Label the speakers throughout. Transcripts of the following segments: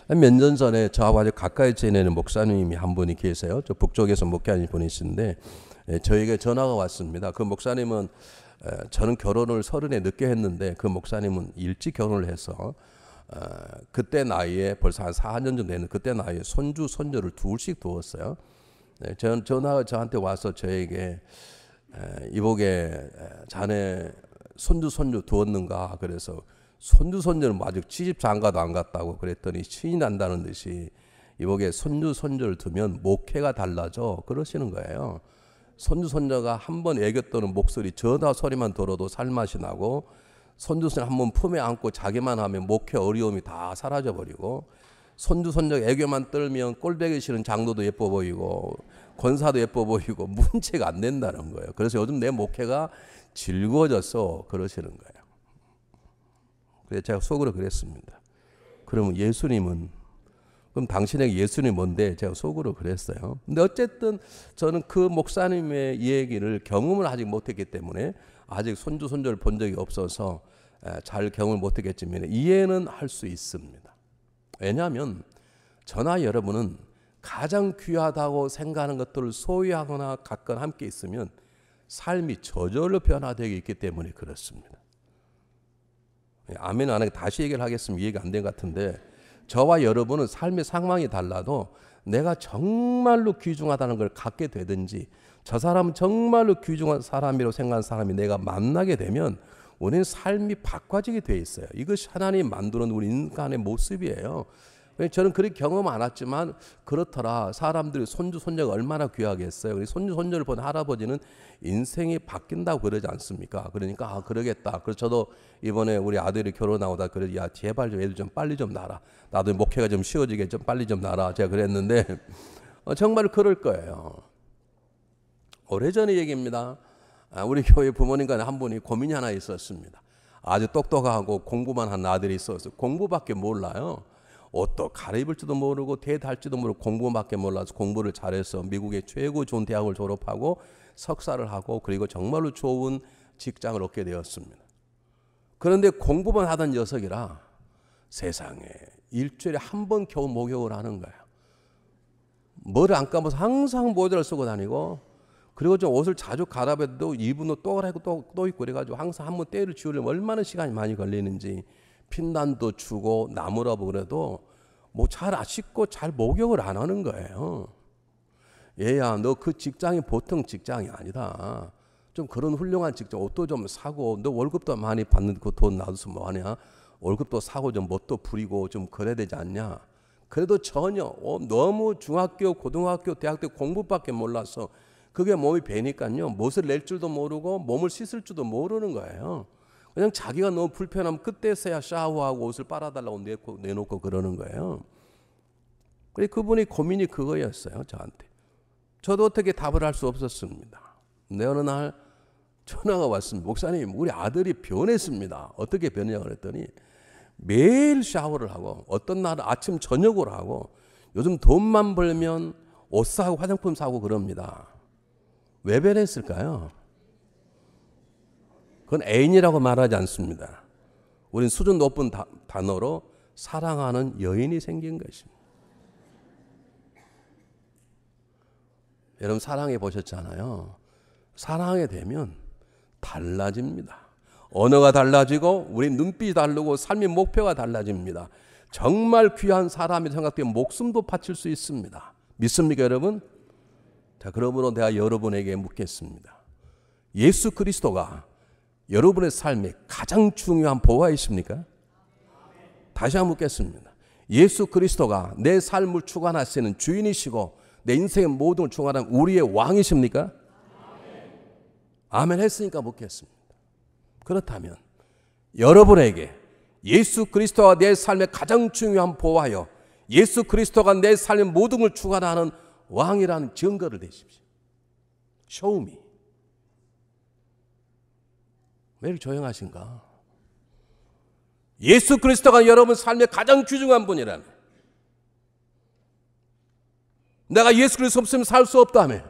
Speaker 1: 몇 년 전에 저하고 아주 가까이 지내는 목사님이 한 분이 계세요. 저 북쪽에서 목회하는 분이신데 저에게 전화가 왔습니다. 그 목사님은 저는 결혼을 30에 늦게 했는데 그 목사님은 일찍 결혼을 해서 그때 나이에 벌써 한 4년 정도 되는 그때 나이에 손주 손녀를 둘씩 두었어요. 전화가 저한테 와서 저에게 이복에 자네 손주 손녀 두었는가 그래서 손주 손녀는 아직 시집 장가도 안 갔다고 그랬더니 신이 난다는 듯이 이복에 손주 손녀를 두면 목회가 달라져 그러시는 거예요. 손주 손녀가 한 번 애교 떠는 목소리 전화 소리만 들어도 살맛이 나고 손주 손녀 한 번 품에 안고 자기만 하면 목회 어려움이 다 사라져 버리고 손주 손녀 애교만 떨면 꼴배기 싫은 장로도 예뻐 보이고 권사도 예뻐 보이고 문제가 안 된다는 거예요. 그래서 요즘 내 목회가 즐거워졌어 그러시는 거예요. 그래서 제가 속으로 그랬습니다. 그러면 예수님은 그럼 당신에게 예수님이 뭔데? 제가 속으로 그랬어요. 근데 어쨌든 저는 그 목사님의 얘기를 경험을 아직 못했기 때문에 아직 손주 손녀를 본 적이 없어서 잘 경험을 못했겠지만 이해는 할 수 있습니다. 왜냐하면 저나 여러분은 가장 귀하다고 생각하는 것들을 소유하거나 갖거나 함께 있으면 삶이 저절로 변화되어 있기 때문에 그렇습니다. 아멘 안 하게 다시 얘기를 하겠습니다. 이해가 안 된 것 같은데 저와 여러분은 삶의 상황이 달라도 내가 정말로 귀중하다는 걸 갖게 되든지 저 사람은 정말로 귀중한 사람이라고 생각하는 사람이 내가 만나게 되면 우리는 삶이 바꿔지게 돼 있어요. 이것이 하나님이 만드는 우리 인간의 모습이에요. 저는 그렇게 경험 안 했지만 그렇더라. 사람들이 손주 손녀가 얼마나 귀하겠어요. 우리 손주 손녀를 본 할아버지는 인생이 바뀐다고 그러지 않습니까? 그러니까 그러겠다. 그래서 저도 이번에 우리 아들이 결혼하고다 그래 야 제발 좀 애들 좀 빨리 좀 낳아라. 나도 목회가 좀 쉬워지게 좀 빨리 좀 낳아라. 제가 그랬는데 정말 그럴 거예요. 오래전의 얘기입니다. 우리 교회 부모님과 한 분이 고민이 하나 있었습니다. 아주 똑똑하고 공부만 한 아들이 있어서 공부밖에 몰라요. 옷도 갈아입을지도 모르고 대달지도 모르고 공부밖에 몰라서 공부를 잘해서 미국의 최고 좋은 대학을 졸업하고 석사를 하고 그리고 정말로 좋은 직장을 얻게 되었습니다. 그런데 공부만 하던 녀석이라 세상에 일주일에 한 번 겨우 목욕을 하는 거예요. 머리 안 감아서 항상 모자를 쓰고 다니고 그리고 좀 옷을 자주 갈아입어도 입은 옷 또 갈아입고 또 입고 그래가지고 항상 한 번 때를 지우려면 얼마나 시간이 많이 걸리는지 핀단도 주고 나무라고 그래도 뭐 잘 안 씻고 잘 목욕을 안 하는 거예요. 얘야 너 그 직장이 보통 직장이 아니다. 좀 그런 훌륭한 직장 옷도 좀 사고 너 월급도 많이 받는 그 돈 놔둬서 뭐하냐. 월급도 사고 좀 멋도 부리고 좀 그래야 되지 않냐. 그래도 전혀 너무 중학교 고등학교 대학 때 공부밖에 몰라서 그게 몸이 배니까요. 못을 낼 줄도 모르고 몸을 씻을 줄도 모르는 거예요. 그냥 자기가 너무 불편하면 그때서야 샤워하고 옷을 빨아달라고 내놓고 그러는 거예요. 그래서 그분이 고민이 그거였어요. 저한테. 저도 어떻게 답을 할 수 없었습니다. 근데 어느 날 전화가 왔습니다. 목사님 우리 아들이 변했습니다. 어떻게 변했냐고 그랬더니 매일 샤워를 하고 어떤 날은 아침 저녁으로 하고 요즘 돈만 벌면 옷 사고 화장품 사고 그럽니다. 왜 변했을까요? 그건 애인이라고 말하지 않습니다. 우린 수준 높은 단어로 사랑하는 여인이 생긴 것입니다. 여러분 사랑해 보셨잖아요. 사랑하게 되면 달라집니다. 언어가 달라지고 우리 눈빛이 다르고 삶의 목표가 달라집니다. 정말 귀한 사람이 생각되면 목숨도 바칠 수 있습니다. 믿습니까 여러분? 자 그러므로 내가 여러분에게 묻겠습니다. 예수 그리스도가 여러분의 삶에 가장 중요한 보화이십니까? 다시 한번 묻겠습니다. 예수 그리스도가 내 삶을 주관하시는 주인이시고 내 인생의 모든 걸 주관하는 우리의 왕이십니까? 아멘 했으니까 묻겠습니다. 그렇다면 여러분에게 예수 그리스도가 내 삶의 가장 중요한 보화여 예수 그리스도가 내 삶의 모든 걸 주관하는 왕이라는 증거를 내십시오. Show me. 왜 이렇게 조용하신가? 예수 그리스도가 여러분 삶의 가장 귀중한 분이라는 내가 예수 그리스도 없으면 살 수 없다며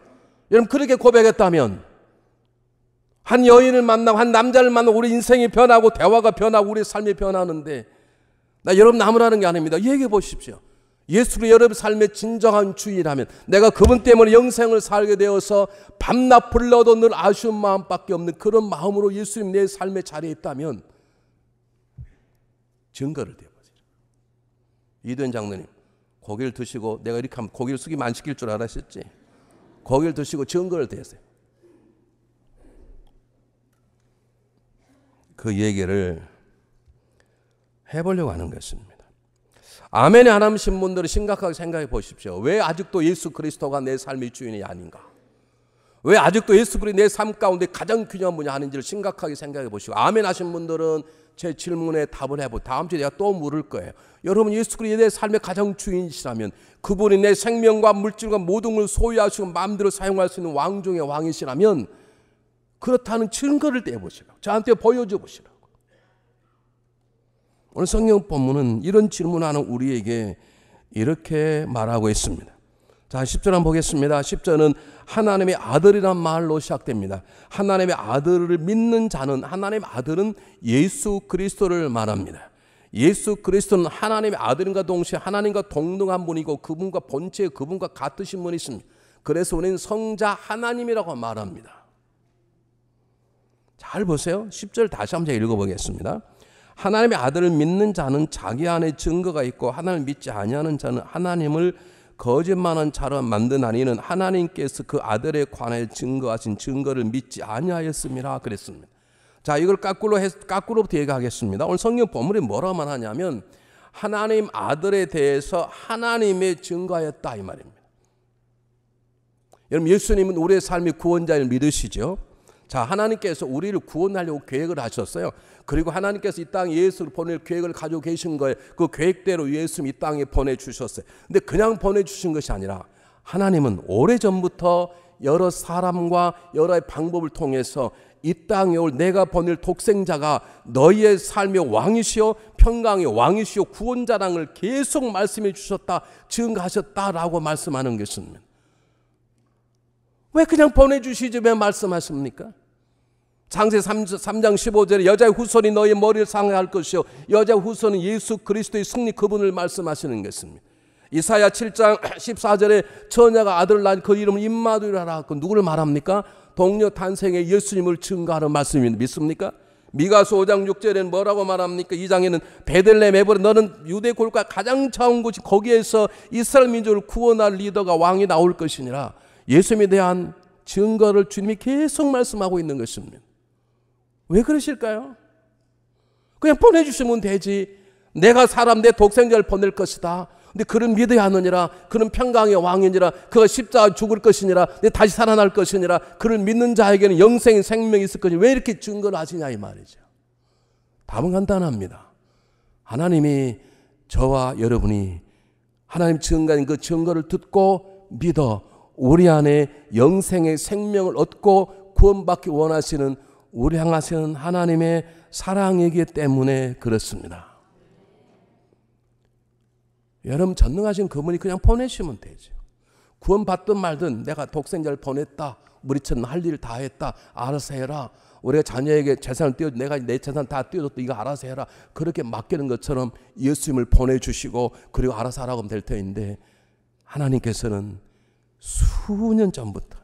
Speaker 1: 여러분 그렇게 고백했다면 한 여인을 만나고 한 남자를 만나고 우리 인생이 변하고 대화가 변하고 우리 삶이 변하는데 나 여러분 나무라는 게 아닙니다. 얘기해 보십시오. 예수로 여러분 삶의 진정한 주인이라면, 내가 그분 때문에 영생을 살게 되어서 밤낮 불러도 늘 아쉬운 마음밖에 없는 그런 마음으로 예수님 내 삶의 자리에 있다면 증거를 대보세요. 이도현 장로님, 고기를 드시고, 내가 이렇게 하면 고기를 숙이면 안 시킬 줄 알았었지? 고기를 드시고 증거를 대세요. 그 얘기를 해보려고 하는 것입니다. 아멘이 안 하신 분들은 심각하게 생각해 보십시오. 왜 아직도 예수 그리스도가 내 삶의 주인이 아닌가? 왜 아직도 예수 그리스도 내 삶 가운데 가장 귀중한 분이 아닌지를 심각하게 생각해 보시고, 아멘 하신 분들은 제 질문에 답을 해보고 다음 주에 내가 또 물을 거예요. 여러분, 예수 그리스도 내 삶의 가장 주인이시라면, 그분이 내 생명과 물질과 모든 걸 소유하시고 마음대로 사용할 수 있는 왕 중의 왕이시라면 그렇다는 증거를 떼보시라고, 저한테 보여줘 보시라고. 오늘 성경 본문은 이런 질문하는 우리에게 이렇게 말하고 있습니다. 자, 10절 한번 보겠습니다. 10절은 하나님의 아들이란 말로 시작됩니다. 하나님의 아들을 믿는 자는, 하나님의 아들은 예수 그리스도를 말합니다. 예수 그리스도는 하나님의 아들인가 동시에 하나님과 동등한 분이고 그분과 본체 그분과 같으신 분이십니다. 그래서 우리는 성자 하나님이라고 말합니다. 잘 보세요. 10절 다시 한번 제가 읽어보겠습니다. 하나님의 아들을 믿는 자는 자기 안에 증거가 있고 하나님을 믿지 아니하는 자는 하나님을 거짓말하는 자로 만드나니는 하나님께서 그 아들에 관하여 증거하신 증거를 믿지 아니하였습니다. 그랬습니다. 자, 이걸 까꾸로부터 얘기하겠습니다. 오늘 성경 본문이 뭐라고 말하냐면 하나님 아들에 대해서 하나님의 증거하였다 이 말입니다. 여러분, 예수님은 우리의 삶의 구원자를 믿으시죠? 자, 하나님께서 우리를 구원하려고 계획을 하셨어요. 그리고 하나님께서 이 땅에 예수를 보낼 계획을 가지고 계신 거예요. 그 계획대로 예수님 이 땅에 보내주셨어요. 근데 그냥 보내주신 것이 아니라 하나님은 오래전부터 여러 사람과 여러 방법을 통해서 이 땅에 올 내가 보낼 독생자가 너희의 삶의 왕이시오 평강의 왕이시오 구원자라는 걸 계속 말씀해 주셨다, 증거하셨다라고 말씀하는 것입니다. 왜 그냥 보내주시지 왜 말씀하십니까? 창세 3장 15절에 여자의 후손이 너희 머리를 상하할 것이요 여자의 후손은 예수 그리스도의 승리 그분을 말씀하시는 것입니다. 이사야 7장 14절에 처녀가 아들을 낳은 그 이름은 임마누엘이라. 그 누구를 말합니까? 동료 탄생의 예수님을 증거하는 말씀입니다. 믿습니까? 미가서 5장 6절에는 뭐라고 말합니까? 2장에는 베들레헴 에브라 너는 유대 골과 가장 차운 곳이 거기에서 이스라엘 민족을 구원할 리더가 왕이 나올 것이니라. 예수님에 대한 증거를 주님이 계속 말씀하고 있는 것입니다. 왜 그러실까요? 그냥 보내주시면 되지. 내가 사람 내 독생자를 보낼 것이다. 근데 그를 믿어야 하느니라. 그는 평강의 왕이니라. 그가 십자가 죽을 것이니라. 다시 살아날 것이니라. 그를 믿는 자에게는 영생의 생명이 있을 것이니 왜 이렇게 증거를 하시냐 이 말이죠. 답은 간단합니다. 하나님이 저와 여러분이 하나님 증거인 그 증거를 듣고 믿어 우리 안에 영생의 생명을 얻고 구원받기 원하시는 우리 향하시는 하나님의 사랑이기 때문에 그렇습니다. 여러분 전능하신 그분이 그냥 보내시면 되죠. 구원받든 말든 내가 독생자를 보냈다. 우리처럼 할 일 다 했다. 알아서 해라. 우리가 자녀에게 재산을 띄워 내가 내 재산 다 띄워줬다. 이거 알아서 해라. 그렇게 맡기는 것처럼 예수님을 보내주시고 그리고 알아서 하라고 하면 될 터인데 하나님께서는 수년 전부터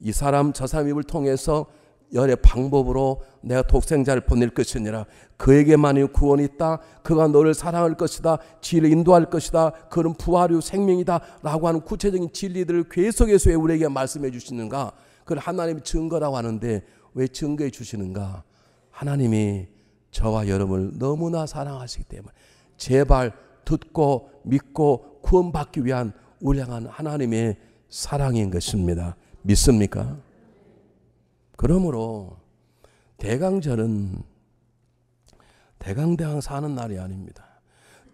Speaker 1: 이 사람 저 사람 입을 통해서 여러 방법으로 내가 독생자를 보낼 것이니라. 그에게만이 구원이 있다. 그가 너를 사랑할 것이다. 진리를 인도할 것이다. 그는 부활이요 생명이다. 라고 하는 구체적인 진리들을 계속해서 왜 우리에게 말씀해 주시는가? 그걸 하나님의 증거라고 하는데 왜 증거해 주시는가? 하나님이 저와 여러분을 너무나 사랑하시기 때문에 제발 듣고 믿고 구원받기 위한 우리 향한 하나님의 사랑인 것입니다. 믿습니까? 그러므로 대강절은 대강대강 사는 날이 아닙니다.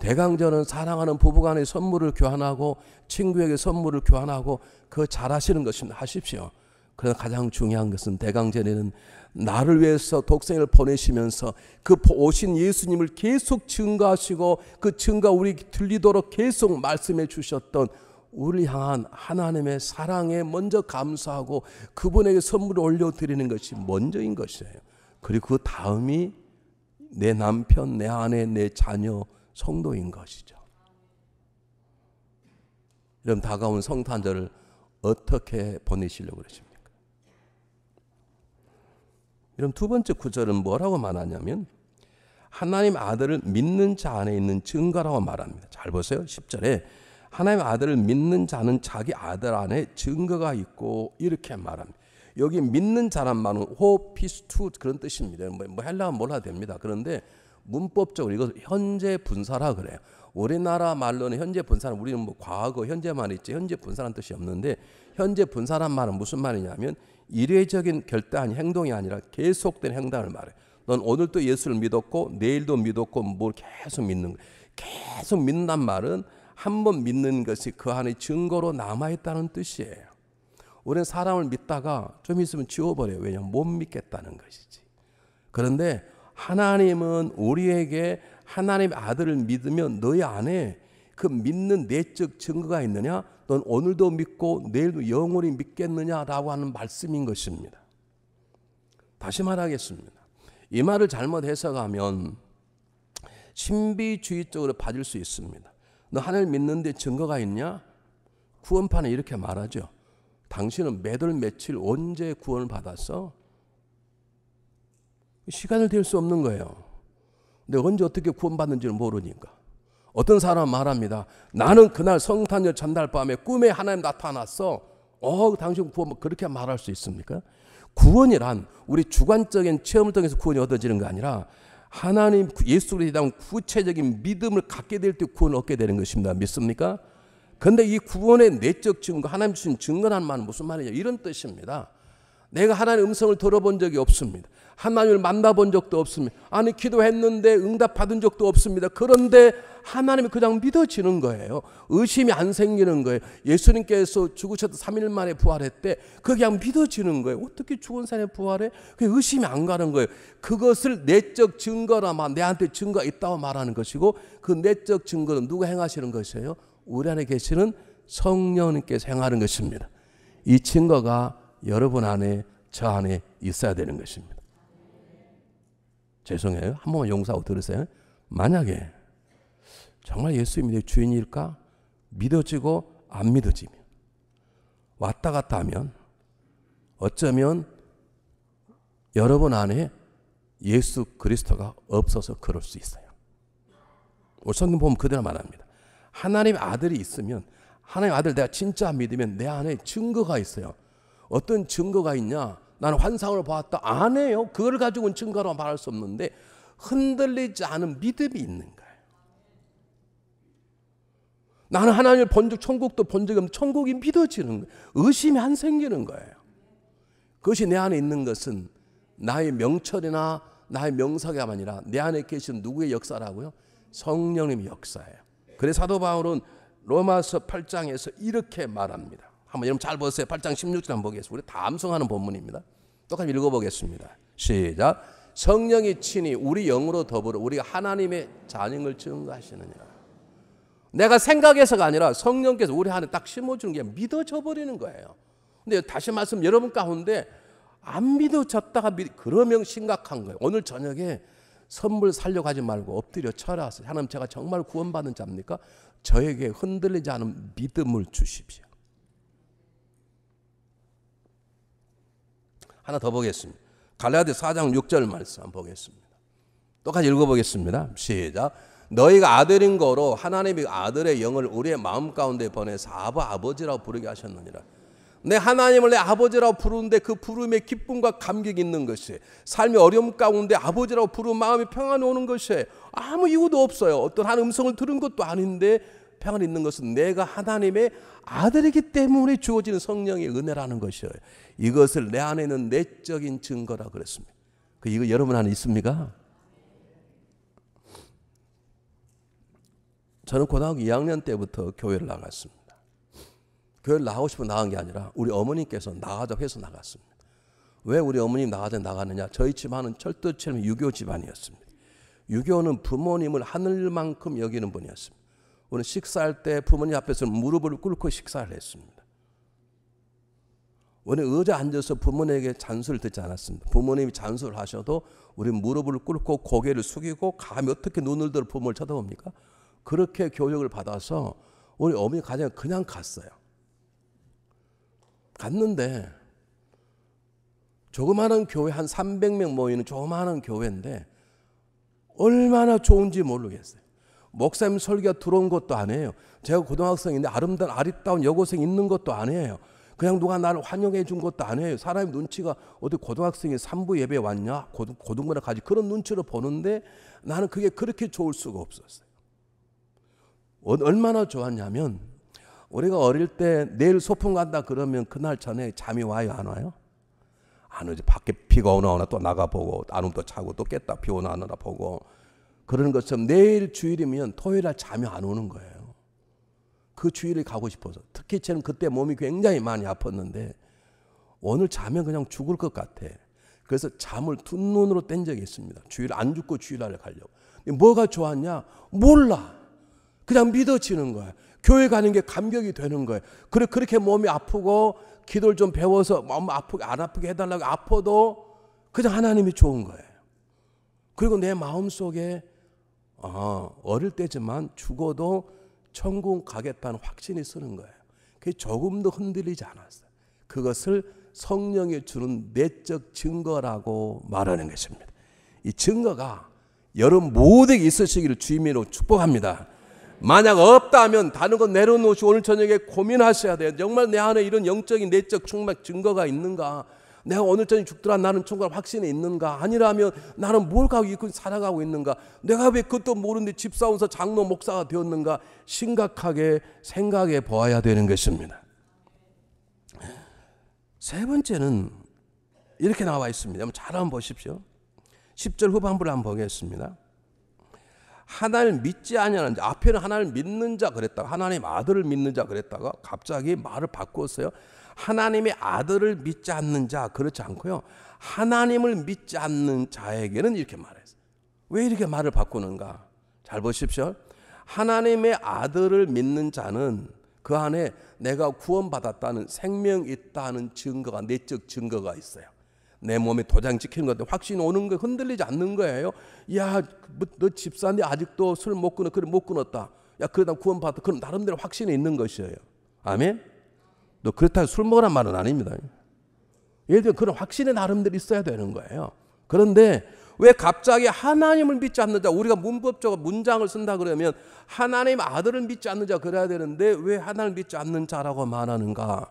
Speaker 1: 대강절은 사랑하는 부부간의 선물을 교환하고 친구에게 선물을 교환하고 그거 잘하시는 것입니다. 하십시오. 그러나 가장 중요한 것은 대강절에는 나를 위해서 독생을 보내시면서 그 오신 예수님을 계속 증거하시고 그 증거 우리 들리도록 계속 말씀해 주셨던 우리 향한 하나님의 사랑에 먼저 감사하고 그분에게 선물을 올려드리는 것이 먼저인 것이에요. 그리고 그 다음이 내 남편, 내 아내, 내 자녀, 성도인 것이죠. 이런 다가온 성탄절을 어떻게 보내시려고 그러십니까? 이런 두 번째 구절은 뭐라고 말하냐면 하나님 아들을 믿는 자 안에 있는 증거라고 말합니다. 잘 보세요. 10절에 하나님 아들을 믿는 자는 자기 아들 안에 증거가 있고 이렇게 말합니다. 여기 믿는 자란 말은 호피스투 그런 뜻입니다. 뭐 헬라어 몰라도 됩니다. 그런데 문법적으로 이거 현재 분사라 그래요. 우리나라 말로는 현재 분사는 우리는 뭐 과거 현재만 있지 현재 분사라는 뜻이 없는데 현재 분사란 말은 무슨 말이냐면 일회적인 결단이 행동이 아니라 계속된 행동을 말해요. 넌 오늘도 예수를 믿었고 내일도 믿었고 뭘 계속 믿는 거예요. 계속 믿는단 말은 한 번 믿는 것이 그 안에 증거로 남아있다는 뜻이에요. 우리는 사람을 믿다가 좀 있으면 지워버려요. 왜냐하면 못 믿겠다는 것이지. 그런데 하나님은 우리에게 하나님의 아들을 믿으면 너희 안에 그 믿는 내적 증거가 있느냐? 넌 오늘도 믿고 내일도 영원히 믿겠느냐라고 하는 말씀인 것입니다. 다시 말하겠습니다. 이 말을 잘못 해석하면 신비주의적으로 빠질 수 있습니다. 너 하나님 믿는데 증거가 있냐? 구원판에 이렇게 말하죠. 당신은 몇 월 며칠 언제 구원을 받았어? 시간을 댈 수 없는 거예요. 근데 언제 어떻게 구원받는지를 모르니까. 어떤 사람은 말합니다. 나는 그날 성탄절 전날 밤에 꿈에 하나님 나타났어. 당신 구원 그렇게 말할 수 있습니까? 구원이란 우리 주관적인 체험을 통해서 구원이 얻어지는 게 아니라 하나님 예수 그리스도에 대한 구체적인 믿음을 갖게 될 때 구원을 얻게 되는 것입니다. 믿습니까? 그런데 이 구원의 내적 증거, 하나님 주신 증거란 말은 무슨 말이냐? 이런 뜻입니다. 내가 하나님의 음성을 들어본 적이 없습니다. 하나님을 만나본 적도 없습니다. 아니 기도했는데 응답 받은 적도 없습니다. 그런데 하나님이 그냥 믿어지는 거예요. 의심이 안 생기는 거예요. 예수님께서 죽으셔도 3일 만에 부활했대. 그게 그냥 믿어지는 거예요. 어떻게 죽은 사람이 부활해? 그게 의심이 안 가는 거예요. 그것을 내적 증거라만 내한테 증거가 있다고 말하는 것이고 그 내적 증거는 누가 행하시는 것이에요? 우리 안에 계시는 성령님께서 행하는 것입니다. 이 증거가 여러분 안에 저 안에 있어야 되는 것입니다. 죄송해요. 한 번만 용서하고 들으세요. 만약에 정말 예수님이 주인일까? 믿어지고 안 믿어지면 왔다 갔다 하면 어쩌면 여러분 안에 예수 그리스도가 없어서 그럴 수 있어요. 성경 보면 그대로 말합니다. 하나님의 아들이 있으면 하나님의 아들 내가 진짜 믿으면 내 안에 증거가 있어요. 어떤 증거가 있냐? 나는 환상을 보았다. 안 해요. 그걸 가지고는 증거로 말할 수 없는데 흔들리지 않은 믿음이 있는 거예요. 나는 하나님을 본 적, 천국도 본 적이 없는데 천국이 믿어지는 거예요. 의심이 안 생기는 거예요. 그것이 내 안에 있는 것은 나의 명철이나 나의 명석이 아니라 내 안에 계신 누구의 역사라고요? 성령님의 역사예요. 그래서 사도 바울은 로마서 8장에서 이렇게 말합니다. 한번 여러분 잘 보세요. 8장 16절 한번 보겠습니다. 우리 다 암송하는 본문입니다. 똑같이 읽어보겠습니다. 시작. 성령이 친히 우리 영으로 더불어 우리가 하나님의 자녀를 증거하시느니라. 내가 생각해서가 아니라 성령께서 우리 안에 딱 심어주는 게 믿어져 버리는 거예요. 근데 다시 말씀 여러분 가운데 안 믿어졌다가 그러면 심각한 거예요. 오늘 저녁에 선물 살려고 하지 말고 엎드려 쳐라. 하나님 제가 정말 구원받은 자입니까? 저에게 흔들리지 않은 믿음을 주십시오. 하나 더 보겠습니다. 갈라디아서 4장 6절 말씀 한번 보겠습니다. 똑같이 읽어보겠습니다. 시작. 너희가 아들인 거로 하나님이 아들의 영을 우리의 마음 가운데 보내서 아버지라고 부르게 하셨느니라. 내 하나님을 내 아버지라고 부르는데 그 부름에 기쁨과 감격이 있는 것이 삶의 어려움 가운데 아버지라고 부르는 마음이 평안이 오는 것이 아무 이유도 없어요. 어떤 한 음성을 들은 것도 아닌데 평안이 있는 것은 내가 하나님의 아들이기 때문에 주어지는 성령의 은혜라는 것이에요. 이것을 내 안에 있는 내적인 증거라 그랬습니다. 이거 여러분 안에 있습니까? 저는 고등학교 2학년 때부터 교회를 나갔습니다. 교회를 나가고 싶어 나간 게 아니라 우리 어머니께서 나가자고 해서 나갔습니다. 왜 우리 어머님 나가자고 나갔느냐? 저희 집안은 철도처럼 유교 집안이었습니다. 유교는 부모님을 하늘만큼 여기는 분이었습니다. 우리는 식사할 때 부모님 앞에서 무릎을 꿇고 식사를 했습니다. 우리 의자 앉아서 부모님에게 잔소리를 듣지 않았습니다. 부모님이 잔소리를 하셔도 우리 무릎을 꿇고 고개를 숙이고 감히 어떻게 눈을 들어 부모를 쳐다봅니까? 그렇게 교육을 받아서 우리 어머니 가정에 그냥 갔어요. 갔는데 조그마한 교회 한 300명 모이는 조그마한 교회인데 얼마나 좋은지 모르겠어요. 목사님 설교가 들어온 것도 아니에요. 제가 고등학생인데 아리따운 여고생 있는 것도 아니에요. 그냥 누가 나를 환영해 준 것도 아니에요. 사람의 눈치가 어디 고등학생이 3부 예배 왔냐? 고등부나 가지 그런 눈치로 보는데 나는 그게 그렇게 좋을 수가 없었어요. 얼마나 좋았냐면 우리가 어릴 때 내일 소풍 간다 그러면 그날 전에 잠이 와요? 안 와요? 안 오지. 밖에 비가 오나 또 나가보고 안 오면 또 자고 또 깼다 비 오나 안 오나 보고 그러는 것처럼 내일 주일이면 토요일 날 잠이 안 오는 거예요. 그 주일에 가고 싶어서. 특히 저는 그때 몸이 굉장히 많이 아팠는데 오늘 자면 그냥 죽을 것 같아. 그래서 잠을 두 눈으로 뗀 적이 있습니다. 주일 안 죽고 주일날에 가려고. 뭐가 좋았냐? 몰라. 그냥 믿어지는 거야. 교회 가는 게 감격이 되는 거예요. 그렇게 몸이 아프고 기도를 좀 배워서 마음 아프게 안 아프게 해달라고 아파도 그냥 하나님이 좋은 거예요. 그리고 내 마음속에 어릴 때지만 죽어도 천국 가겠다는 확신이 쓰는 거예요. 그게 조금도 흔들리지 않았어요. 그것을 성령이 주는 내적 증거라고 말하는 것입니다. 이 증거가 여러분 모두에게 있으시기를 주님으로 축복합니다. 만약 없다면 다른 건 내려놓으시고 오늘 저녁에 고민하셔야 돼요. 정말 내 안에 이런 영적인 내적 충만 증거가 있는가? 내가 오늘 저녁에 죽더라 나는 천국 확신이 있는가? 아니라면 나는 뭘 가고 있고 살아가고 있는가? 내가 왜 그것도 모르는데 집사원서 장로 목사가 되었는가? 심각하게 생각해 보아야 되는 것입니다. 세 번째는 이렇게 나와 있습니다. 잘 한번 보십시오. 10절 후반부를 한번 보겠습니다. 하나님을 믿지 아니하는 자, 앞에는 하나님을 믿는 자 그랬다가 하나님 아들을 믿는 자 그랬다가 갑자기 말을 바꾸었어요. 하나님의 아들을 믿지 않는 자 그렇지 않고요. 하나님을 믿지 않는 자에게는 이렇게 말했어요. 왜 이렇게 말을 바꾸는가? 잘 보십시오. 하나님의 아들을 믿는 자는 그 안에 내가 구원받았다는 생명이 있다는 증거가 내적 증거가 있어요. 내 몸에 도장 찍히는 것도 확신이 오는 거 흔들리지 않는 거예요. 야, 너 집사인데 아직도 술 못 끊어. 그래 못 끊었다. 야, 그러다 구원받았다. 그럼 나름대로 확신이 있는 것이에요. 아멘. 너 그렇다고 술 먹으란 말은 아닙니다. 예를 들어 그런 확신이 나름대로 있어야 되는 거예요. 그런데 왜 갑자기 하나님을 믿지 않는 자, 우리가 문법적으로 문장을 쓴다 그러면 하나님 아들을 믿지 않는 자 그래야 되는데 왜 하나님을 믿지 않는 자라고 말하는가?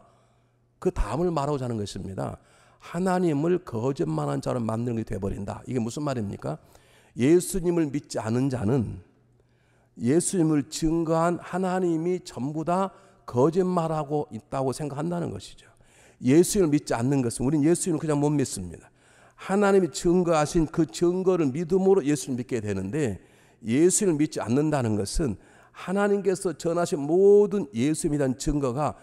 Speaker 1: 그 다음을 말하고자 하는 것입니다. 하나님을 거짓말한 자로 만드는 게 되어버린다. 이게 무슨 말입니까? 예수님을 믿지 않은 자는 예수님을 증거한 하나님이 전부 다 거짓말하고 있다고 생각한다는 것이죠. 예수님을 믿지 않는 것은 우리는 예수님을 그냥 못 믿습니다. 하나님이 증거하신 그 증거를 믿음으로 예수님을 믿게 되는데 예수님을 믿지 않는다는 것은 하나님께서 전하신 모든 예수님에 대한 증거가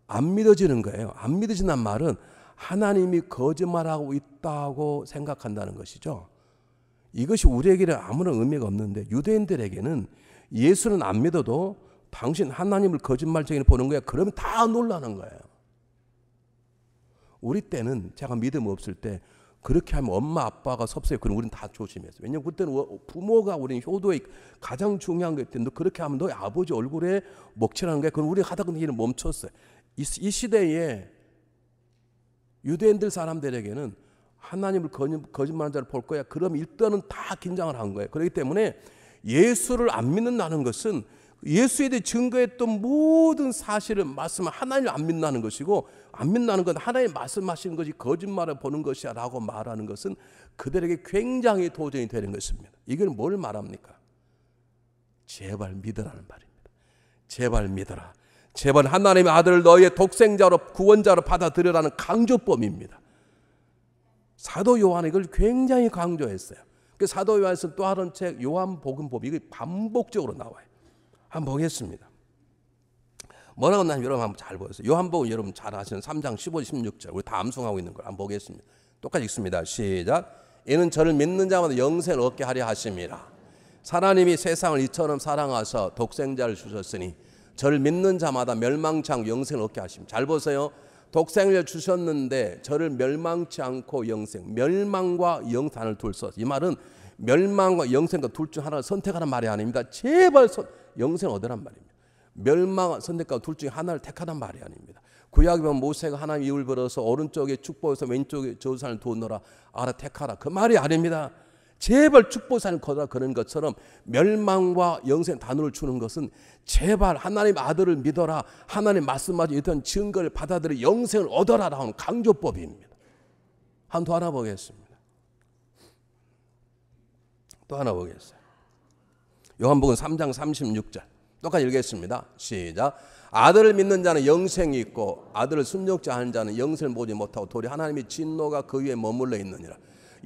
Speaker 1: 안 믿어지는 거예요. 안 믿어진다는 말은 하나님이 거짓말하고 있다고 생각한다는 것이죠. 이것이 우리에게는 아무런 의미가 없는데 유대인들에게는 예수는 안 믿어도 당신 하나님을 거짓말쟁이로 보는 거야. 그러면 다 놀라는 거예요. 우리 때는 제가 믿음 없을 때 그렇게 하면 엄마 아빠가 섭섭해요. 그럼 우리는 다 조심했어요. 왜냐하면 그때는 부모가 우리 효도의 가장 중요한 게 있는데 너 그렇게 하면 너희 아버지 얼굴에 먹칠하는 거야. 그럼 우리 하다가 일은 멈췄어요. 이 시대에 유대인들 사람들에게는 하나님을 거짓말하는 자를 볼 거야. 그럼 일단은 다 긴장을 한 거예요. 그렇기 때문에 예수를 안 믿는다는 것은 예수에 대해 증거했던 모든 사실을 말씀을 하나님을 안 믿는다는 것이고 안 믿는다는 건 하나님 말씀하시는 것이 거짓말을 보는 것이야 라고 말하는 것은 그들에게 굉장히 도전이 되는 것입니다. 이건 뭘 말합니까? 제발 믿으라는 말입니다. 제발 믿어라. 제발 하나님의 아들을 너희의 독생자로 구원자로 받아들여라는 강조법입니다. 사도 요한은 이걸 굉장히 강조했어요. 그 사도 요한에서 또 다른 책 요한복음법 이게 반복적으로 나와요. 한번 보겠습니다. 뭐라고 하냐면 여러분 한번 잘 보세요. 요한복음 여러분 잘 아시는 3장 15, 16절 우리 다 암송하고 있는 걸 한번 보겠습니다. 똑같이 읽습니다. 시작. 이는 저를 믿는 자마다 영생을 얻게 하려 하심이라. 하나님이 세상을 이처럼 사랑하사 독생자를 주셨으니 저를 믿는 자마다 멸망치 않고 영생을 얻게 하십니다. 잘 보세요. 독생을 주셨는데 저를 멸망치 않고 영생, 멸망과 영생을 둘서, 이 말은 멸망과 영생과 둘 중 하나를 선택하는 말이 아닙니다. 제발 영생을 얻으란 말입니다. 멸망 선택과 둘 중 하나를 택하란 말이 아닙니다. 구약에 보면 모세가 하나님 입을 벌어서 오른쪽에 축복해서 왼쪽에 저주산을 두어놓으라, 알아 택하라, 그 말이 아닙니다. 제발 축복산을 거두라 그런 것처럼 멸망과 영생 단어를 주는 것은 제발 하나님 아들을 믿어라, 하나님 말씀하지 있던 증거를 받아들여 영생을 얻어라 하는 강조법입니다. 또 하나 보겠습니다. 또 하나 보겠어요. 요한복음 3장 36절 똑같이 읽겠습니다. 시작. 아들을 믿는 자는 영생이 있고 아들을 순종치 않은 자는 영생을 보지 못하고 도리 하나님의 진노가 그 위에 머물러 있느니라.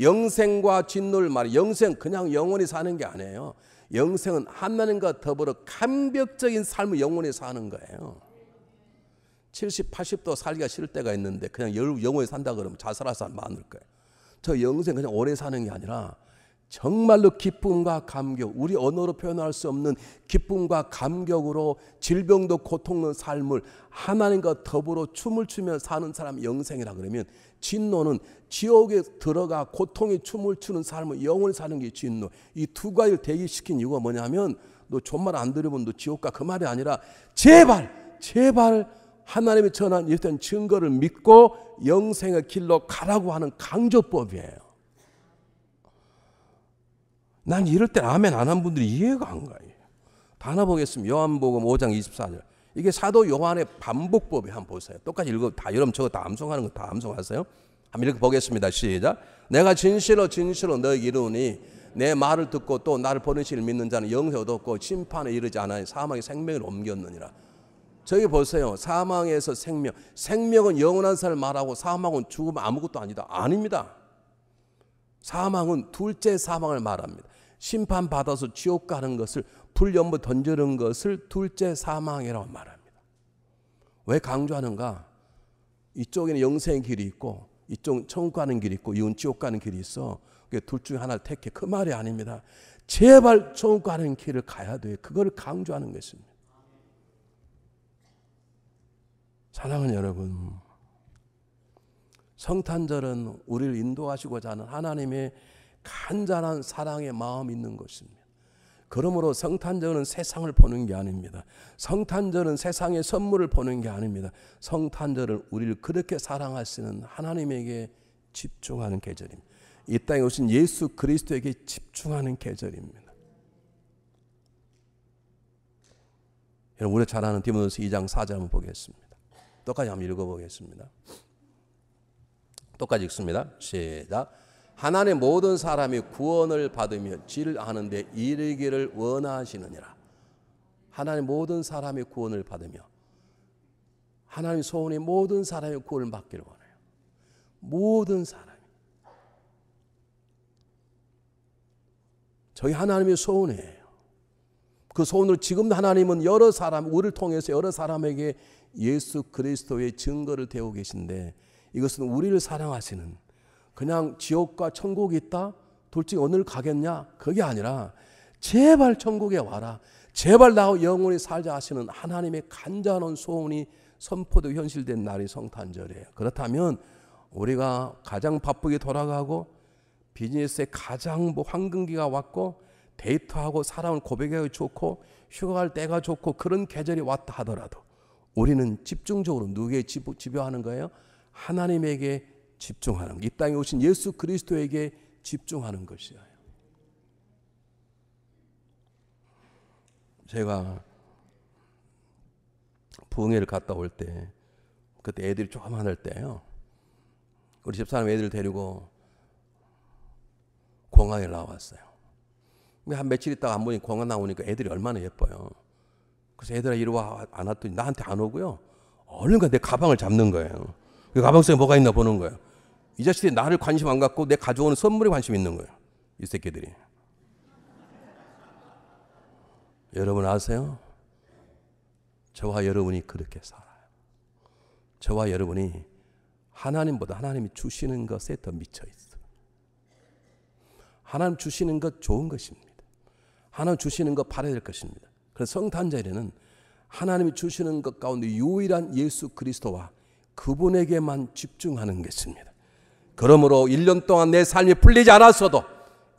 Speaker 1: 영생과 진노를 말해. 영생 그냥 영원히 사는 게 아니에요. 영생은 하나님과 더불어 감격적인 삶을 영원히 사는 거예요. 70, 80도 살기가 싫을 때가 있는데 그냥 영원히 산다 그러면 자살할 사람 많을 거예요. 저 영생 그냥 오래 사는 게 아니라 정말로 기쁨과 감격, 우리 언어로 표현할 수 없는 기쁨과 감격으로 질병도 고통의 삶을 하나님과 더불어 춤을 추며 사는 사람이 영생이라 그러면, 진노는 지옥에 들어가 고통에 춤을 추는 삶을 영원히 사는 게 진노. 이 두 가지를 대기시킨 이유가 뭐냐면, 너 존말 안 들으면 너 지옥 가, 그 말이 아니라 제발 하나님의 전한 일단 증거를 믿고 영생의 길로 가라고 하는 강조법이에요. 난 이럴 때 아멘 안 한 분들이 이해가 안 가요. 다 하나 보겠습니다. 요한복음 5장 24절. 이게 사도 요한의 반복법이 한번 보세요. 똑같이 읽어. 다 여러분 저거 다 암송하는 거 다 암송하세요? 한번 읽어보겠습니다. 시작. 내가 진실로 너에게 이르노니 내 말을 듣고 또 나를 보내시를 믿는 자는 영생을 얻었고 심판에 이르지 않아니 사망의 생명을 옮겼느니라. 저기 보세요. 사망에서 생명. 생명은 영원한 삶을 말하고 사망은 죽으면 아무것도 아니다. 아닙니다. 사망은 둘째 사망을 말합니다. 심판받아서 지옥 가는 것을, 불연부 던지는 것을 둘째 사망이라고 말합니다. 왜 강조하는가? 이쪽에는 영생의 길이 있고 이쪽은 천국 가는 길이 있고 이건 지옥 가는 길이 있어. 둘 중에 하나를 택해. 그 말이 아닙니다. 제발 천국 가는 길을 가야 돼. 그걸 강조하는 것입니다. 사랑하는 여러분, 성탄절은 우리를 인도하시고자 하는 하나님의 간절한 사랑의 마음이 있는 것입니다. 그러므로 성탄절은 세상을 보는 게 아닙니다. 성탄절은 세상의 선물을 보는 게 아닙니다. 성탄절은 우리를 그렇게 사랑하시는 하나님에게 집중하는 계절입니다. 이 땅에 오신 예수 그리스도에게 집중하는 계절입니다. 여러분, 우리가 잘 아는 디모데후서 2장 4절 한번 보겠습니다. 똑같이 한번 읽어보겠습니다. 똑같이 읽습니다. 시작. 하나님 모든 사람이 구원을 받으며 질 아는데 이르기를 원하시느니라. 하나님 모든 사람이 구원을 받으며, 하나님 소원이 모든 사람이 구원을 받기를 원해요. 모든 사람이. 저희 하나님의 소원이에요. 그 소원을 지금도 하나님은 여러 사람, 우리를 통해서 여러 사람에게 예수 그리스도의 증거를 대고 계신데, 이것은 우리를 사랑하시는, 그냥 지옥과 천국이 있다? 둘 중에 어느를 가겠냐? 그게 아니라 제발 천국에 와라, 제발 나와 영원히 살자 하시는 하나님의 간절한 소원이 선포되고 현실된 날이 성탄절이에요. 그렇다면 우리가 가장 바쁘게 돌아가고 비즈니스에 가장 황금기가 왔고 데이트하고 사람을 고백하기 좋고 휴가 갈 때가 좋고 그런 계절이 왔다 하더라도 우리는 집중적으로 누구에게 집요하는 거예요? 하나님에게 집중하는 것. 이 땅에 오신 예수 그리스도에게 집중하는 것이에요. 제가 부흥회를 갔다 올 때, 그때 애들이 조그만할 때요, 우리 집사람 애들 데리고 공항에 나왔어요. 한 며칠 있다가 안 보니 공항 나오니까 애들이 얼마나 예뻐요. 그래서 애들아 이리 와 안 왔더니 나한테 안 오고요, 얼른 내 가방을 잡는 거예요. 그 가방 속에 뭐가 있나 보는 거예요. 이 자식들이 나를 관심 안 갖고 내 가져오는 선물에 관심 있는 거예요. 이 새끼들이. 여러분 아세요? 저와 여러분이 그렇게 살아요. 저와 여러분이 하나님보다 하나님이 주시는 것에 더 미쳐 있어요. 하나님 주시는 것 좋은 것입니다. 하나님 주시는 것 바라야 될 것입니다. 그래서 성탄절에는 하나님이 주시는 것 가운데 유일한 예수 그리스도와 그분에게만 집중하는 것입니다. 그러므로 1년 동안 내 삶이 풀리지 않았어도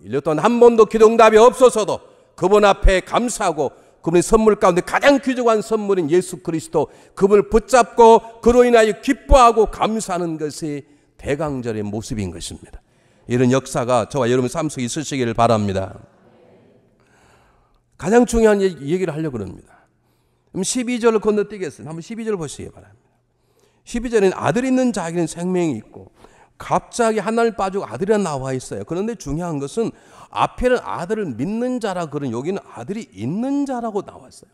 Speaker 1: 1년 동안 한 번도 기도응답이 없었어도 그분 앞에 감사하고 그분의 선물 가운데 가장 귀중한 선물인 예수 그리스도 그분을 붙잡고 그로 인하여 기뻐하고 감사하는 것이 대강절의 모습인 것입니다. 이런 역사가 저와 여러분 삶 속에 있으시기를 바랍니다. 가장 중요한 얘기를 하려고 합니다. 그럼 12절을 건너뛰겠습니다. 한번 12절 보시기 바랍니다. 12절에는 아들 있는 자에게는 생명이 있고 갑자기 하나를 빠지고 아들이 나와 있어요. 그런데 중요한 것은 앞에는 아들을 믿는 자라 그런 여기는 아들이 있는 자라고 나왔어요.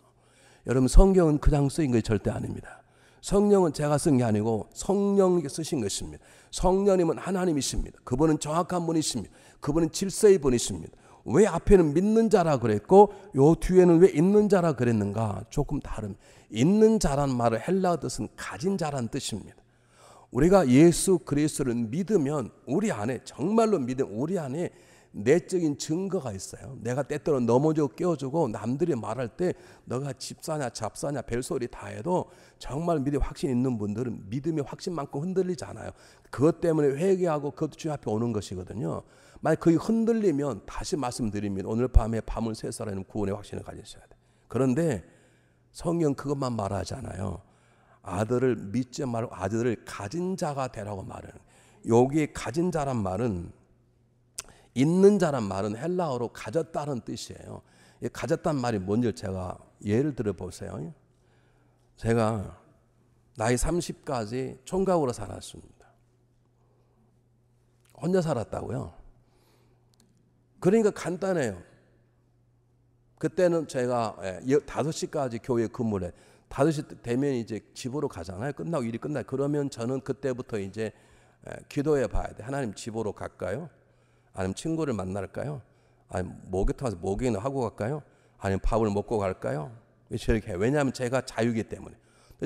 Speaker 1: 여러분 성경은 그냥 쓰인 것이 절대 아닙니다. 성령은 제가 쓴 게 아니고 성령이 쓰신 것입니다. 성령님은 하나님이십니다. 그분은 정확한 분이십니다. 그분은 질서의 분이십니다. 왜 앞에는 믿는 자라 그랬고 요 뒤에는 왜 있는 자라 그랬는가? 조금 다릅니다. 있는 자란 말을 헬라어 뜻은 가진 자란 뜻입니다. 우리가 예수 그리스도를 믿으면 우리 안에 정말로 믿으면 우리 안에 내적인 증거가 있어요. 내가 때때로 넘어지고 깨어지고 남들이 말할 때 너가 집사냐 잡사냐 별소리 다 해도 정말 믿음이 확신 있는 분들은 믿음의 확신만큼 흔들리지 않아요. 그것 때문에 회개하고 그것도 주님 앞에 오는 것이거든요. 만약 그게 흔들리면 다시 말씀드립니다. 오늘 밤에 밤을 새서라는 구원의 확신을 가지셔야 돼요. 그런데 성경 그것만 말하지 않아요. 아들을 믿지 말고 아들을 가진 자가 되라고 말해요. 여기에 가진 자란 말은 있는 자란 말은 헬라어로 가졌다는 뜻이에요. 가졌다는 말이 뭔지 제가 예를 들어 보세요. 제가 나이 30까지 총각으로 살았습니다. 혼자 살았다고요. 그러니까 간단해요. 그때는 제가 5시까지 교회에 근무를 해. 5시 되면 이제 집으로 가잖아요. 끝나고 일이 끝나요. 그러면 저는 그때부터 이제 기도해 봐야 돼. 하나님 집으로 갈까요? 아니면 친구를 만날까요? 아니면 목욕탕 가서 목욕이나 하고 갈까요? 아니면 밥을 먹고 갈까요? 이렇게 해요. 왜냐하면 제가 자유이기 때문에.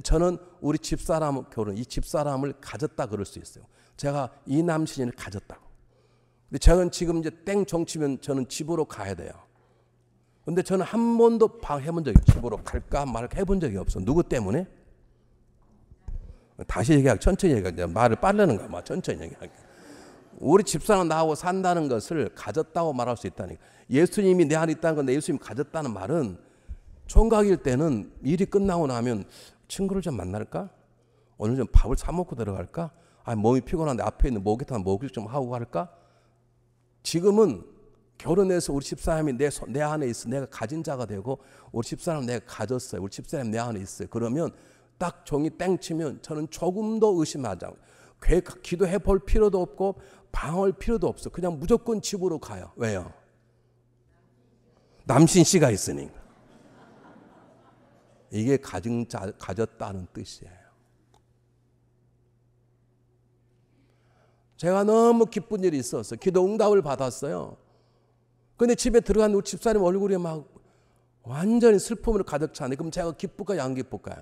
Speaker 1: 저는 우리 집사람 결혼, 이 집사람을 가졌다 그럴 수 있어요. 제가 이 남친을 가졌다고. 근데 저는 지금 이제 땡 정치면 저는 집으로 가야 돼요. 근데 저는 한 번도 해본 적이 집으로 갈까 말까 해본 적이 없어. 누구 때문에? 다시 얘기하기 천천히 얘기하기 말을 빠르는 거야. 천천히 얘기하기. 우리 집사람 나하고 산다는 것을 가졌다고 말할 수 있다니까. 예수님이 내 안에 있다는 건데 예수님이 가졌다는 말은 총각일 때는 일이 끝나고 나면 친구를 좀 만날까? 오늘 좀 밥을 사 먹고 들어갈까? 아니 몸이 피곤한데 앞에 있는 목욕탕 목욕 좀 하고 갈까? 지금은 결혼해서 우리 집사람이 내 안에 있어. 내가 가진 자가 되고 우리 집사람 내가 가졌어요. 우리 집사람 내 안에 있어요. 그러면 딱 종이 땡 치면 저는 조금도 의심하지 않아요. 기도해 볼 필요도 없고 방어할 필요도 없어. 그냥 무조건 집으로 가요. 왜요? 남신 씨가 있으니까. 이게 가졌다는 뜻이에요. 제가 너무 기쁜 일이 있었어요. 기도 응답을 받았어요. 근데 집에 들어간 우리 집사님 얼굴이 막 완전히 슬픔으로 가득 차네. 그럼 제가 기쁠까요? 안 기쁠까요?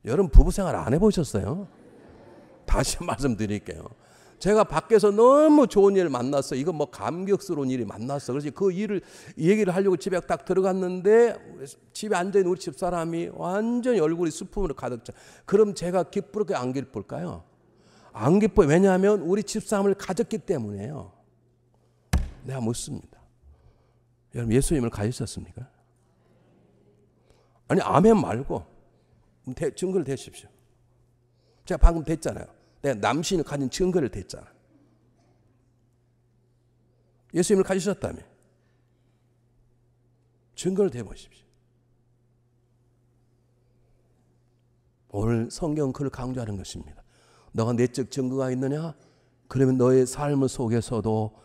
Speaker 1: 여러분 부부 생활 안 해보셨어요? 다시 말씀드릴게요. 제가 밖에서 너무 좋은 일을 만났어요. 이거 뭐 감격스러운 일이 만났어. 그래서 그 일을 얘기를 하려고 집에 딱 들어갔는데 집에 앉아있는 우리 집사람이 완전히 얼굴이 슬픔으로 가득 차. 그럼 제가 기쁠까요? 안 기쁠까요? 안 기뻐요. 왜냐하면 우리 집사람을 가졌기 때문에요. 내가 묻습니다. 여러분 예수님을 가지셨습니까? 아니 아멘 말고 증거를 대십시오. 제가 방금 댔잖아요. 내가 남신을 가진 증거를 댔잖아. 예수님을 가지셨다며. 증거를 대보십시오. 오늘 성경은 그걸 강조하는 것입니다. 너가 내적 증거가 있느냐? 그러면 너의 삶 속에서도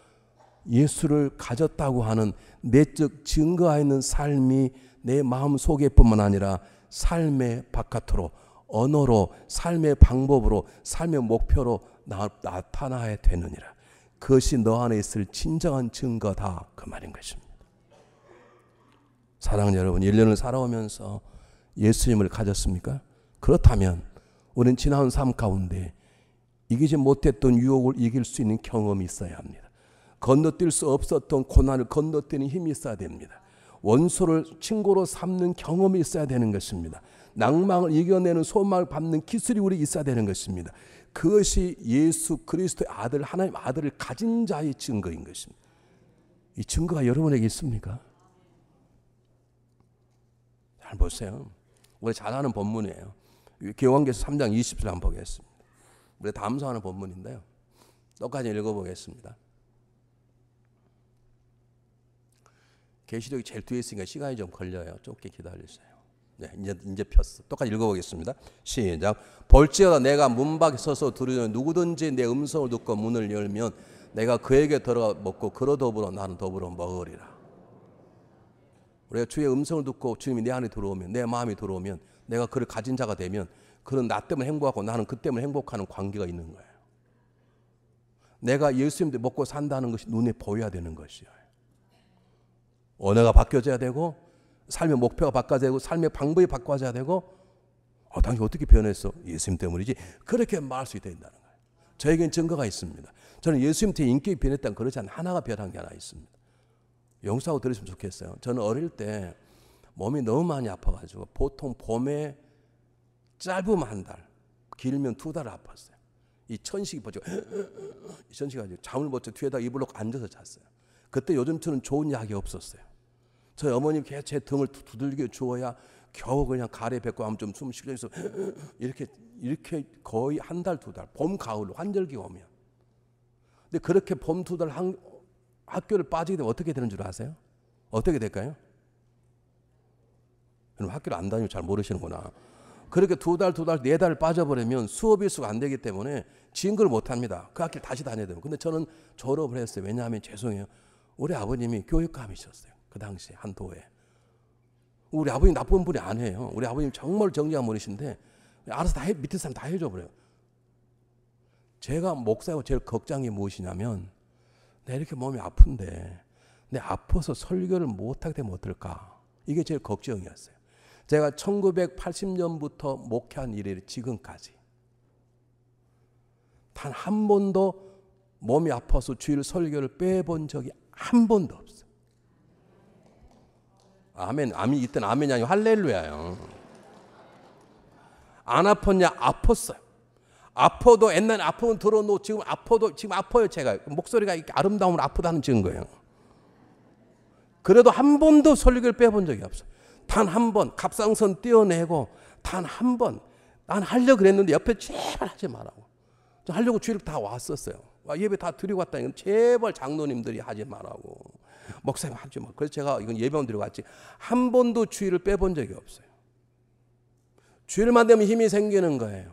Speaker 1: 예수를 가졌다고 하는 내적 증거가 있는 삶이 내 마음 속에뿐만 아니라 삶의 바깥으로 언어로 삶의 방법으로 삶의 목표로 나타나야 되느니라. 그것이 너 안에 있을 진정한 증거다 그 말인 것입니다. 사랑하는 여러분 1년을 살아오면서 예수님을 가졌습니까? 그렇다면 우리는 지나온 삶 가운데 이기지 못했던 유혹을 이길 수 있는 경험이 있어야 합니다. 건너뛸 수 없었던 고난을 건너뛰는 힘이 있어야 됩니다. 원수를 친구로 삼는 경험이 있어야 되는 것입니다. 낭망을 이겨내는 소망을 밟는 기술이 우리 있어야 되는 것입니다. 그것이 예수 그리스도의 아들, 하나님 아들을 가진 자의 증거인 것입니다. 이 증거가 여러분에게 있습니까? 잘 보세요. 우리 잘 아는 본문이에요. 계명기서 3장 20절 한번 보겠습니다. 우리 담소하는 본문인데요. 똑같이 읽어보겠습니다. 계시록이 제일 뒤에 있으니까 시간이 좀 걸려요. 조금 기다리세요. 네, 이제 폈어. 똑같이 읽어보겠습니다. 시작. 볼지어다 내가 문 밖에 서서 두려는 누구든지 내 음성을 듣고 문을 열면 내가 그에게 들어가 먹고 그로 더불어 나는 더불어 먹으리라. 우리가 주의 음성을 듣고 주님이 내 안에 들어오면, 내 마음이 들어오면, 내가 그를 가진 자가 되면 그는 나 때문에 행복하고 나는 그 때문에 행복하는 관계가 있는 거예요. 내가 예수님도 먹고 산다는 것이 눈에 보여야 되는 것이에요. 언어가 바뀌어져야 되고 삶의 목표가 바꿔야 되고 삶의 방법이 바꿔져야 되고 당신 어떻게 변했어? 예수님 때문이지. 그렇게 말할 수 있다는 거예요. 저에겐 증거가 있습니다. 저는 예수님 때문에 인격이 변했다는 그렇지 않은 하나가 변한 게 하나 있습니다. 용서하고 들으시면 좋겠어요. 저는 어릴 때 몸이 너무 많이 아파가지고 보통 봄에 짧으면 한 달, 길면 2달을 아팠어요. 이 천식이 버티고 이 천식이 가지고 잠을 못 자 뒤에다 이불 놓고 앉아서 잤어요. 그때 요즘처럼 좋은 약이 없었어요. 저희 어머님 계속 제 등을 두들겨 주어야 겨우 그냥 가래 뱉고 하면 좀 숨 쉬게 해서 이렇게 거의 한 달, 2달, 봄, 가을, 환절기가 오면. 근데 그렇게 봄 2달 학교를 빠지게 되면 어떻게 되는 줄 아세요? 어떻게 될까요? 여러분 학교를 안 다니면 잘 모르시는구나. 그렇게 2달, 4달 빠져버리면 수업 일수가 안 되기 때문에 진급을 못 합니다. 그 학교를 다시 다녀야 돼요. 근데 저는 졸업을 했어요. 왜냐하면 죄송해요. 우리 아버님이 교육감이셨어요. 그 당시에 한 도에. 우리 아버님 나쁜 분이 아니에요. 우리 아버님 정말 정직한 분이신데 알아서 다 밑에 사람 다 해줘 버려요. 제가 목사하고 제일 걱정이 무엇이냐면 내 이렇게 몸이 아픈데 내 아파서 설교를 못하게 되면 어떨까? 이게 제일 걱정이었어요. 제가 1980년부터 목회한 이래 지금까지 단 한 번도 몸이 아파서 주일 설교를 빼본 적이 한 번도 없어요. 아멘. 아멘. 이때는 아멘이 아니고 할렐루야요. 안 아팠냐? 아팠어요. 아파도 옛날에 아프면 들어놓고 지금 아파도 지금 아파요. 제가 목소리가 이렇게 아름다움으로 아프다는 증거예요. 그래도 한 번도 설교를 빼본 적이 없어요. 단 한 번 갑상선 떼어내고 단 한 번 난 하려고 그랬는데 옆에 제발 하지 말라고. 저 하려고 주일 다 왔었어요. 예배 다 드리고 왔다니까 제발 장로님들이 하지 말라고. 목사님 하지 마. 그래서 제가 이건 예배만 드리고 왔지 한 번도 주일을 빼본 적이 없어요. 주일만 되면 힘이 생기는 거예요.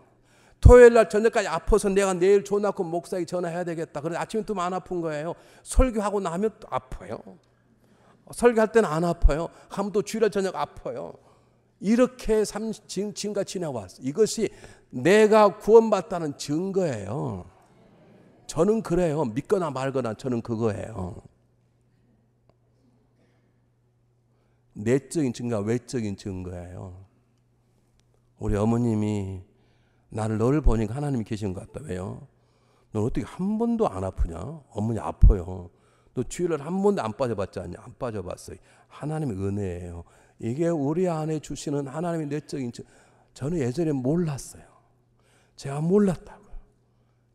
Speaker 1: 토요일 날 저녁까지 아파서 내가 내일 조나고 목사에게 전화해야 되겠다. 그래서 아침에 또 안 아픈 거예요. 설교하고 나면 또 아파요. 설교할 때는 안 아파요. 하면 또 주일날 저녁 아파요. 이렇게 지금까지 지내왔어요. 이것이 내가 구원받다는 증거예요. 저는 그래요. 믿거나 말거나 저는 그거예요. 내적인 증거가 외적인 증거예요. 우리 어머님이 너를 보니까 하나님이 계신 것 같다. 왜요? 넌 어떻게 한 번도 안 아프냐? 어머니 아파요. 너 주일날 한 번도 안 빠져봤지 않냐? 안 빠져봤어요. 하나님의 은혜예요. 이게 우리 안에 주시는 하나님의 내적인 증거. 저는 예전에 몰랐어요. 제가 몰랐다고요.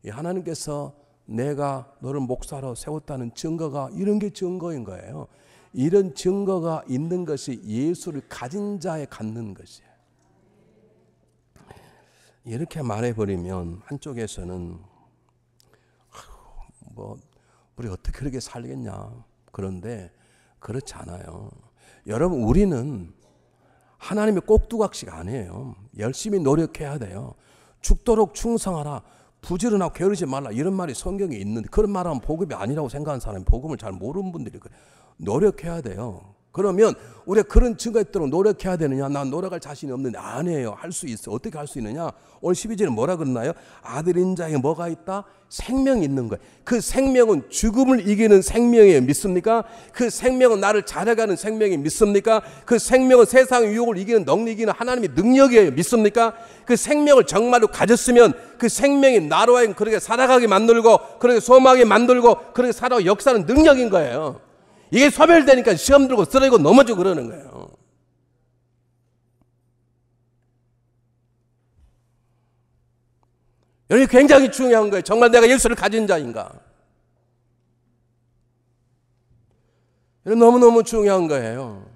Speaker 1: 이 하나님께서 내가 너를 목사로 세웠다는 증거가 이런 게 증거인 거예요. 이런 증거가 있는 것이 예수를 가진 자에 갖는 것이에요. 이렇게 말해버리면 한쪽에서는 우리 어떻게 그렇게 살겠냐. 그런데 그렇지 않아요. 여러분 우리는 하나님의 꼭두각시가 아니에요. 열심히 노력해야 돼요. 죽도록 충성하라. 부지런하고 게으르지 말라. 이런 말이 성경에 있는데 그런 말하면 복음이 아니라고 생각하는 사람이 복음을 잘 모르는 분들이 노력해야 돼요. 그러면 우리가 그런 증거가 있도록 노력해야 되느냐? 난 노력할 자신이 없는데 아니에요. 할 수 있어. 어떻게 할 수 있느냐? 오늘 12절에 뭐라 그러나요? 아들인 자에게 뭐가 있다? 생명이 있는 거예요. 그 생명은 죽음을 이기는 생명이에요. 믿습니까? 그 생명은 나를 자력하는 생명이 믿습니까? 그 생명은 세상의 유혹을 이기는 능력이 이기는 하나님의 능력이에요. 믿습니까? 그 생명을 정말로 가졌으면 그 생명이 나로 하여금 그렇게 살아가게 만들고 그렇게 소망하게 만들고 그렇게 살아가고 역사하는 능력인 거예요. 이게 소멸되니까 시험 들고 쓰러지고 넘어지고 그러는 거예요. 여기 굉장히 중요한 거예요. 정말 내가 예수를 가진 자인가? 너무너무 중요한 거예요.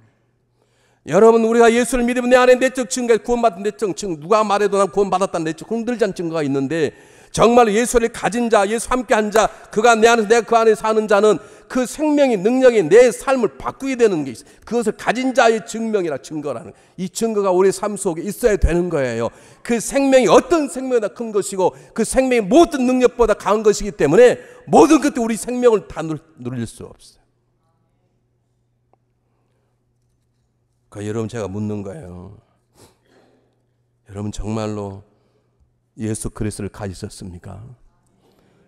Speaker 1: 여러분, 우리가 예수를 믿으면 내 안에 내적 증거, 구원받은 내적 증거, 누가 말해도 난 구원받았다는 내적 흔들지 않은 증거가 있는데, 정말 예수를 가진 자, 예수 함께한 자, 그가 내 안에서 내가 그 안에 사는 자는 그 생명의 능력이 내 삶을 바꾸게 되는 게 있어요. 그것을 가진 자의 증명이라 증거라는, 이 증거가 우리 삶 속에 있어야 되는 거예요. 그 생명이 어떤 생명보다 큰 것이고 그 생명이 모든 능력보다 강한 것이기 때문에 모든 것들 우리 생명을 다 누릴 수 없어요. 그러니까 여러분, 제가 묻는 거예요. 여러분 정말로 예수 그리스도를 가지셨습니까?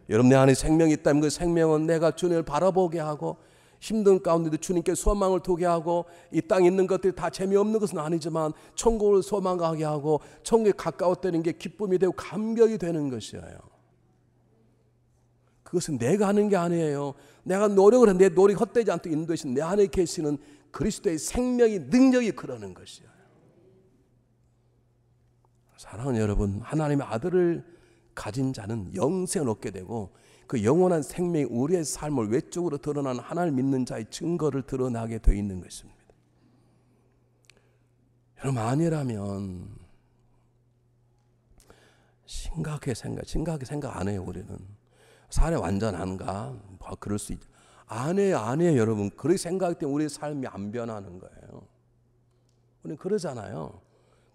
Speaker 1: 여러분, 내 안에 생명이 있다면 그 생명은 내가 주님을 바라보게 하고 힘든 가운데도 주님께 소망을 두게 하고 이 땅에 있는 것들이 다 재미없는 것은 아니지만 천국을 소망하게 하고 천국에 가까웠다는 게 기쁨이 되고 감격이 되는 것이에요. 그것은 내가 하는 게 아니에요. 내가 노력을 해, 내 노력이 헛되지 않도록 인도하신 내 안에 계시는 그리스도의 생명이, 능력이 그러는 것이에요. 사랑하는 여러분, 하나님의 아들을 가진 자는 영생을 얻게 되고 그 영원한 생명이 우리의 삶을 외적으로 드러나는 하나님을 믿는 자의 증거를 드러나게 되어 있는 것입니다. 여러분, 아니라면 심각하게 생각 안 해요. 우리는 사례 완전한가? 뭐 그럴 수 있죠. 안 해요 여러분. 그렇게 생각할 때 우리의 삶이 안 변하는 거예요. 우리는 그러잖아요.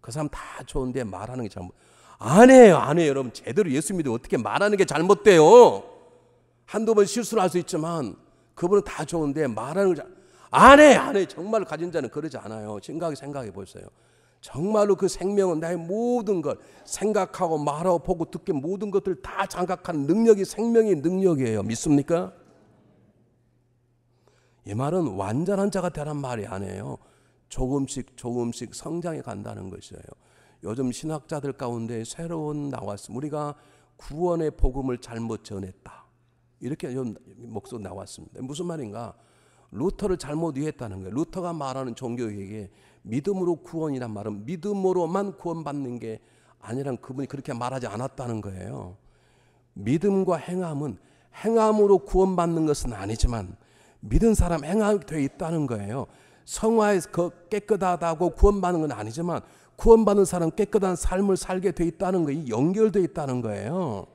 Speaker 1: 그 사람 다 좋은데 말하는 게 잘못. 안 해요 여러분. 제대로 예수 믿으면 어떻게 말하는 게 잘못돼요? 한두 번 실수를 할 수 있지만 그분은 다 좋은데 말하는 걸 안 해. 정말 가진 자는 그러지 않아요. 생각해 보세요. 정말로 그 생명은 나의 모든 것, 생각하고 말하고 보고 듣게 모든 것들을 다 장악하는 능력이 생명의 능력이에요. 믿습니까? 이 말은 완전한 자가 되란 말이 아니에요. 조금씩 성장해 간다는 것이에요. 요즘 신학자들 가운데 새로운 나왔습니다. 우리가 구원의 복음을 잘못 전했다. 이렇게 목소리 나왔습니다. 무슨 말인가? 루터를 잘못 이해했다는 거예요. 루터가 말하는 종교에게 믿음으로 구원이란 말은 믿음으로만 구원받는 게 아니란, 그분이 그렇게 말하지 않았다는 거예요. 믿음과 행함은 행함으로 구원받는 것은 아니지만 믿은 사람 행함이 되어 있다는 거예요. 성화에서 깨끗하다고 구원받는 건 아니지만 구원받는 사람 깨끗한 삶을 살게 되어 있다는 거예요. 연결되어 있다는 거예요.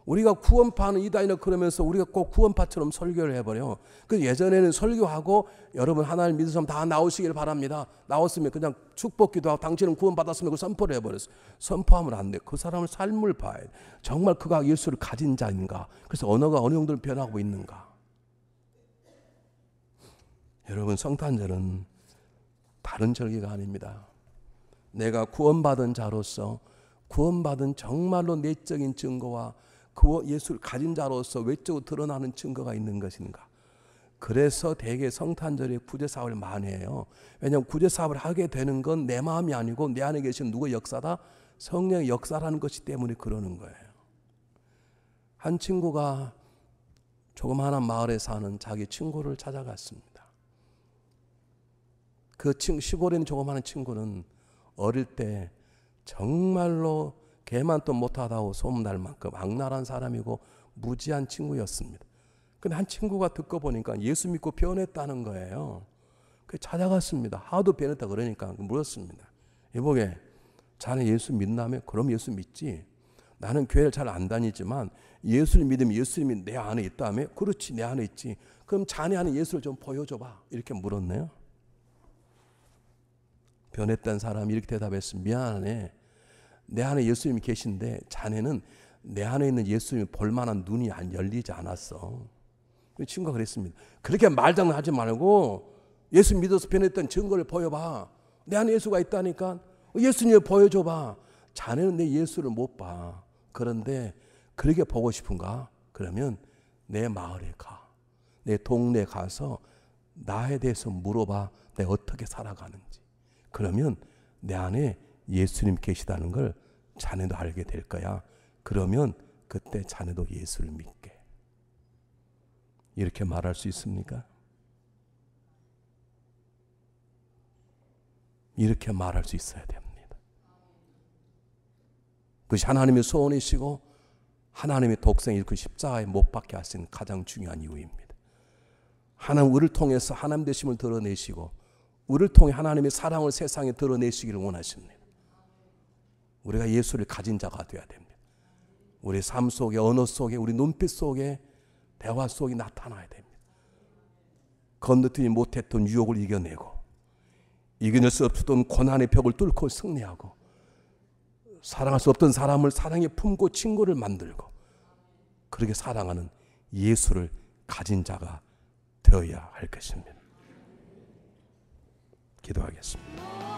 Speaker 1: 우리가 구원파는 이다이나 그러면서 우리가 꼭 구원파처럼 설교를 해버려. 그 예전에는 설교하고 여러분 하나님 믿으시면 다 나오시길 바랍니다. 나왔으면 그냥 축복기도 하고 당신은 구원받았으면 그 선포를 해버렸어요. 선포하면 안 돼. 그 사람의 삶을 봐야 돼. 정말 그가 예수를 가진 자인가? 그래서 언어가 어느 정도 변하고 있는가? 여러분, 성탄절은 다른 절기가 아닙니다. 내가 구원받은 자로서 구원받은 정말로 내적인 증거와 예수를 가진 자로서 외적으로 드러나는 증거가 있는 것인가? 그래서 대개 성탄절에 구제사업을 많이 해요. 왜냐하면 구제사업을 하게 되는 건 내 마음이 아니고 내 안에 계신 누구의 역사다? 성령의 역사라는 것이 때문에 그러는 거예요. 한 친구가 조그마한 마을에 사는 자기 친구를 찾아갔습니다. 그 시골에 있는 조그마한 친구는 어릴 때 정말로 개만도 못하다고 소문날 만큼 악랄한 사람이고 무지한 친구였습니다. 근데 한 친구가 듣고 보니까 예수 믿고 변했다는 거예요. 그래서 찾아갔습니다. 하도 변했다 그러니까 물었습니다. 이보게, 자네 예수 믿나며? 그럼 예수 믿지. 나는 교회를 잘 안 다니지만 예수를 믿으면 예수님이 내 안에 있다며? 그렇지, 내 안에 있지. 그럼 자네 안에 예수를 좀 보여줘봐. 이렇게 물었네요. 변했다는 사람이 이렇게 대답했습니다. 미안하네. 내 안에 예수님이 계신데 자네는 내 안에 있는 예수님이 볼 만한 눈이 안 열리지 않았어. 친구가 그랬습니다. 그렇게 말장난하지 말고 예수 믿어서 변했던 증거를 보여봐. 내 안에 예수가 있다니까 예수님을 보여줘봐. 자네는 내 예수를 못 봐. 그런데 그렇게 보고 싶은가? 그러면 내 마을에 가. 내 동네 가서 나에 대해서 물어봐. 내가 어떻게 살아가는지. 그러면 내 안에 예수님 계시다는 걸 자네도 알게 될 거야. 그러면 그때 자네도 예수를 믿게. 이렇게 말할 수 있습니까? 이렇게 말할 수 있어야 됩니다. 그것이 하나님의 소원이시고 하나님의 독생 일구 십자가에 못 박게 하신 가장 중요한 이유입니다. 하나님 우리를 통해서 하나님 되심을 드러내시고 우리를 통해 하나님의 사랑을 세상에 드러내시기를 원하십니다. 우리가 예수를 가진 자가 되어야 됩니다. 우리 삶 속에, 언어 속에, 우리 눈빛 속에, 대화 속에 나타나야 됩니다. 건너뛰지 못했던 유혹을 이겨내고 이겨낼 수 없었던 고난의 벽을 뚫고 승리하고 사랑할 수 없던 사람을 사랑에 품고 친구를 만들고 그렇게 사랑하는 예수를 가진 자가 되어야 할 것입니다. 기도하겠습니다.